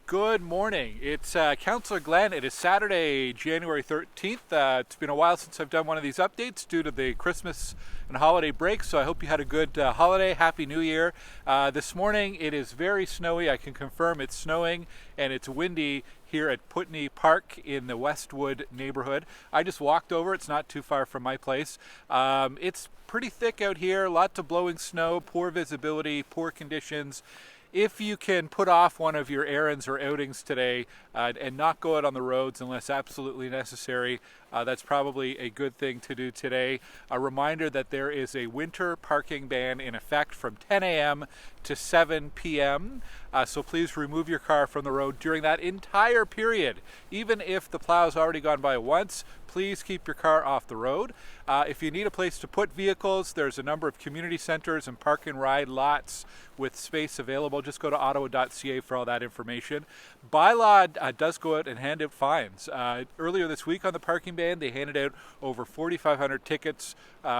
Good morning. It's Councillor Glen. It is Saturday, January 13th. It's been a while since I've done one of these updates due to the Christmas and holiday break, so I hope you had a good holiday. Happy New Year. This morning it is very snowy. I can confirm it's snowing and it's windy here at Putney Park in the Westwood neighbourhood. I just walked over. It's not too far from my place. It's pretty thick out here. Lots of blowing snow, poor visibility, poor conditions. If you can put off one of your errands or outings today and not go out on the roads unless absolutely necessary, that's probably a good thing to do today. A reminder that there is a winter parking ban in effect from 10 a.m. to 7 p.m. So please remove your car from the road during that entire period. Even if the plow's already gone by once, please keep your car off the road. If you need a place to put vehicles, there's a number of community centers and park and ride lots with space available. Just go to ottawa.ca for all that information. Bylaw does go out and hand out fines. Earlier this week on the parking ban, they handed out over 4,500 tickets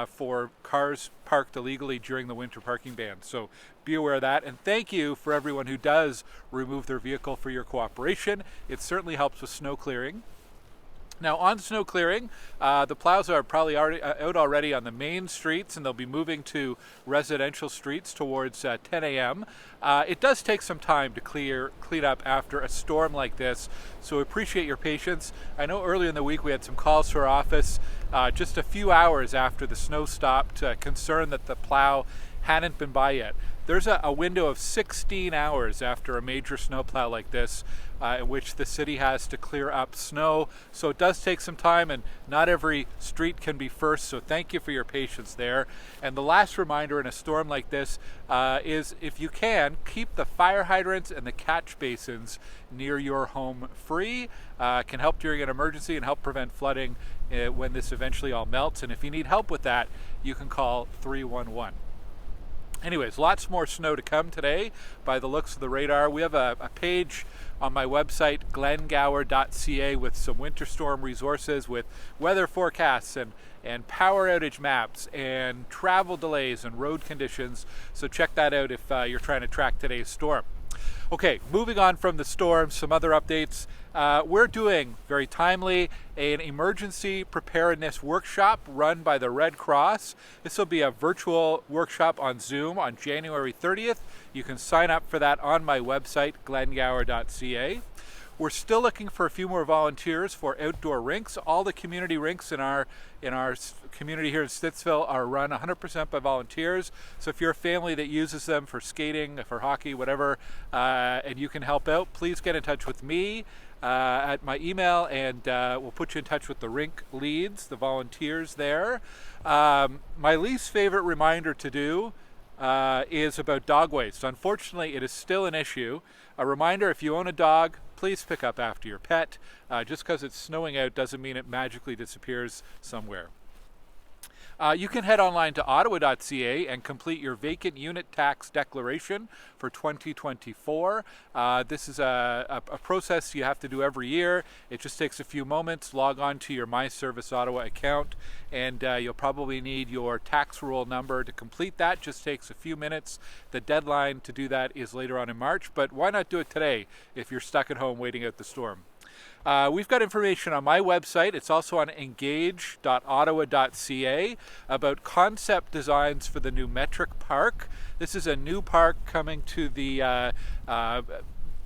for cars parked illegally during the winter parking ban. So be aware of that. And thank you for everyone who does remove their vehicle for your cooperation. It certainly helps with snow clearing. Now on snow clearing, the plows are probably out already on the main streets, and they'll be moving to residential streets towards 10 a.m. It does take some time to clean up after a storm like this, so appreciate your patience. I know earlier in the week we had some calls to our office just a few hours after the snow stopped, concerned that the plow hadn't been by yet. There's a window of 16 hours after a major snowplow like this in which the city has to clear up snow. So it does take some time, and not every street can be first, so thank you for your patience there. And the last reminder in a storm like this is, if you can, keep the fire hydrants and the catch basins near your home free. Can help during an emergency and help prevent flooding when this eventually all melts. And if you need help with that, you can call 311. Anyways, lots more snow to come today by the looks of the radar. We have a page on my website, glengower.ca, with some winter storm resources with weather forecasts and power outage maps and travel delays and road conditions. So check that out if you're trying to track today's storm. Okay, moving on from the storm, some other updates. We're doing, very timely, an emergency preparedness workshop run by the Red Cross. This will be a virtual workshop on Zoom on January 30th. You can sign up for that on my website, glengower.ca. We're still looking for a few more volunteers for outdoor rinks. All the community rinks in our community here in Stittsville are run 100% by volunteers. So if you're a family that uses them for skating, for hockey, whatever, and you can help out, please get in touch with me at my email, and we'll put you in touch with the rink leads, the volunteers there. My least favorite reminder to do is about dog waste. Unfortunately, it is still an issue. A reminder, if you own a dog, please pick up after your pet. Just because it's snowing out doesn't mean it magically disappears somewhere. You can head online to ottawa.ca and complete your vacant unit tax declaration for 2024. This is a process you have to do every year. It just takes a few moments. Log on to your My Service Ottawa account, and you'll probably need your tax roll number to complete that. Just takes a few minutes. The deadline to do that is later on in March, but why not do it today if you're stuck at home waiting out the storm? We've got information on my website. It's also on engage.ottawa.ca about concept designs for the new Metric Park. This is a new park coming to the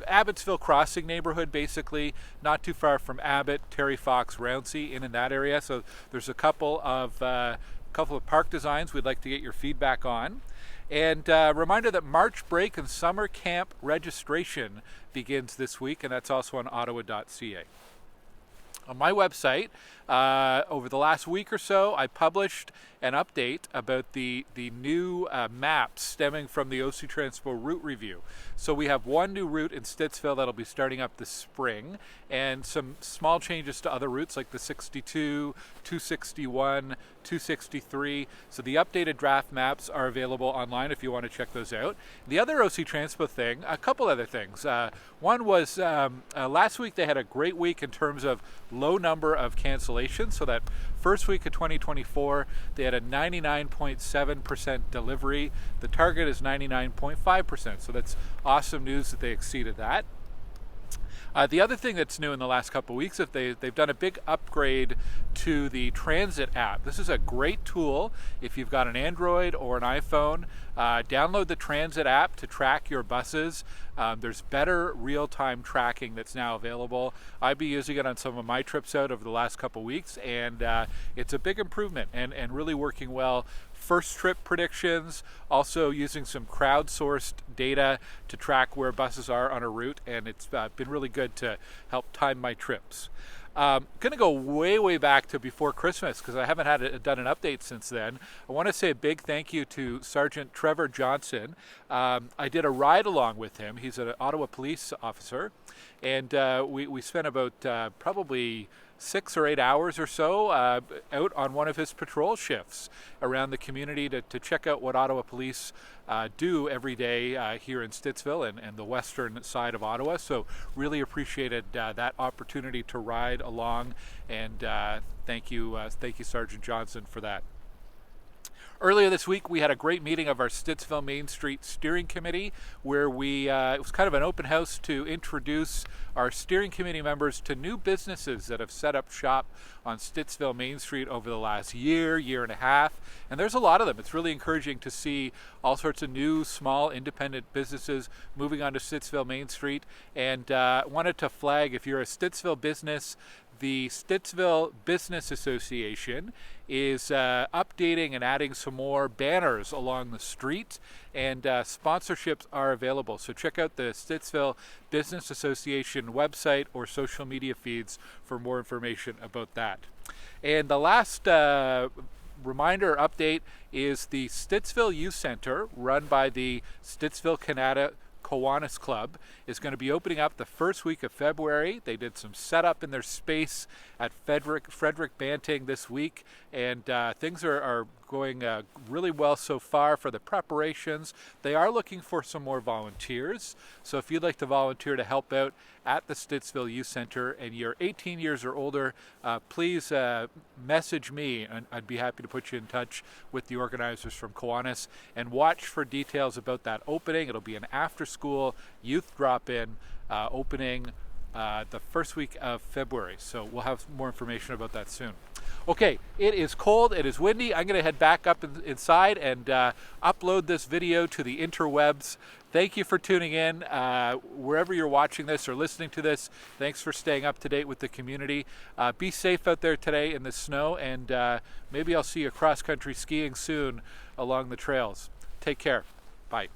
Abbotsville Crossing neighborhood, basically, not too far from Abbott, Terry Fox, Rouncy, in that area. So there's a couple of park designs we'd like to get your feedback on. And reminder that March break and summer camp registration begins this week, and that's also on ottawa.ca. On my website, over the last week or so, I published an update about the new maps stemming from the OC Transpo route review. So we have one new route in Stittsville that'll be starting up this spring, and some small changes to other routes like the 62, 261, 263. So the updated draft maps are available online if you want to check those out. The other OC Transpo thing, a couple other things. One was last week they had a great week in terms of low number of cancellations. So that first week of 2024, they had a 99.7% delivery. The target is 99.5%. So that's awesome news that they exceeded that. The other thing that's new in the last couple of weeks is they've done a big upgrade to the Transit app. This is a great tool if you've got an Android or an iPhone. Download the Transit app to track your buses. There's better real-time tracking that's now available. I've been using it on some of my trips out over the last couple of weeks, and it's a big improvement and really working well. First trip predictions, also using some crowdsourced data to track where buses are on a route, and it's been really good to help time my trips. Going to go way back to before Christmas because I haven't done an update since then. I want to say a big thank you to Sergeant Trevor Johnson. I did a ride along with him. He's an Ottawa police officer, and we spent about probably 6 or 8 hours or so out on one of his patrol shifts around the community to check out what Ottawa police do every day here in Stittsville and the western side of Ottawa. So really appreciated that opportunity to ride along, and thank you Sergeant Johnson for that. Earlier this week, we had a great meeting of our Stittsville Main Street Steering Committee, where it was kind of an open house to introduce our steering committee members to new businesses that have set up shop on Stittsville Main Street over the last year and a half. And there's a lot of them. It's really encouraging to see all sorts of new, small, independent businesses moving onto Stittsville Main Street. And wanted to flag, if you're a Stittsville business, the Stittsville Business Association is updating and adding some more banners along the street, and sponsorships are available. So check out the Stittsville Business Association website or social media feeds for more information about that. And the last reminder update is the Stittsville Youth Centre, run by the Stittsville Kiwanis Club, is going to be opening up the first week of February. They did some setup in their space at Frederick Banting this week, and things are going really well so far for the preparations. They are looking for some more volunteers, so if you'd like to volunteer to help out at the Stittsville Youth Centre and you're 18 years or older, please message me, and I'd be happy to put you in touch with the organizers from Kiwanis, and watch for details about that opening. It'll be an after-school youth drop-in opening the first week of February, so we'll have more information about that soon. Okay, it is cold, it is windy. I'm going to head back up inside and upload this video to the interwebs. Thank you for tuning in. Wherever you're watching this or listening to this, thanks for staying up to date with the community. Be safe out there today in the snow, and maybe I'll see you cross-country skiing soon along the trails. Take care. Bye.